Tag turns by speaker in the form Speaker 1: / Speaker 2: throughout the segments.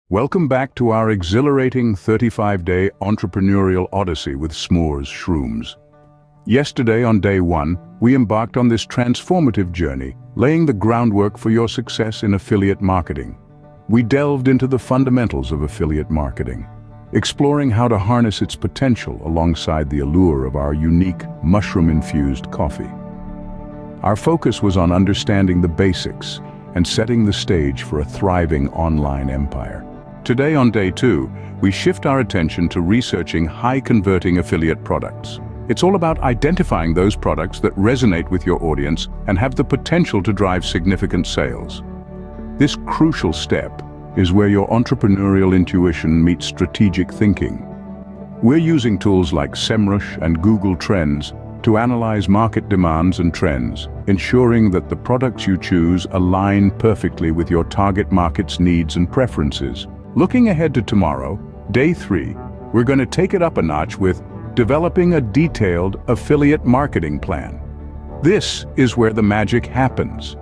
Speaker 1: Welcome back to our exhilarating 35-day entrepreneurial odyssey with shrooms. Yesterday, on day one, we embarked on this transformative journey, laying the groundwork for your success in affiliate marketing. We delved into the fundamentals of affiliate marketing, exploring how to harness its potential alongside the allure of our unique mushroom-infused coffee. Our focus was on understanding the basics and setting the stage for a thriving online empire. Today, on day two, we shift our attention to researching high-converting affiliate products. It's all about identifying those products that resonate with your audience and have the potential to drive significant sales. This crucial step is where your entrepreneurial intuition meets strategic thinking. We're using tools like SEMrush and Google Trends to analyze market demands and trends, ensuring that the products you choose align perfectly with your target market's needs and preferences. Looking ahead to tomorrow, day three, we're going to take it up a notch with developing a detailed affiliate marketing plan. This is where the magic happens.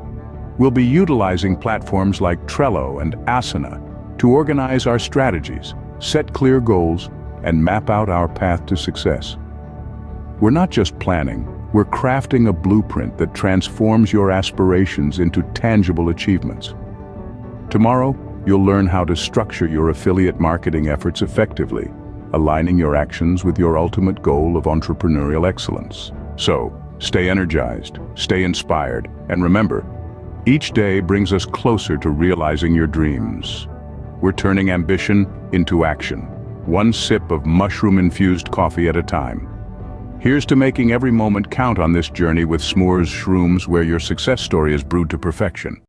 Speaker 1: We'll be utilizing platforms like Trello and Asana to organize our strategies, set clear goals, and map out our path to success. We're not just planning, we're crafting a blueprint that transforms your aspirations into tangible achievements. Tomorrow, you'll learn how to structure your affiliate marketing efforts effectively, aligning your actions with your ultimate goal of entrepreneurial excellence. So, stay energized, stay inspired, and remember, each day brings us closer to realizing your dreams. We're turning ambition into action, one sip of mushroom-infused coffee at a time. Here's to making every moment count on this journey with shrooms, where your success story is brewed to perfection.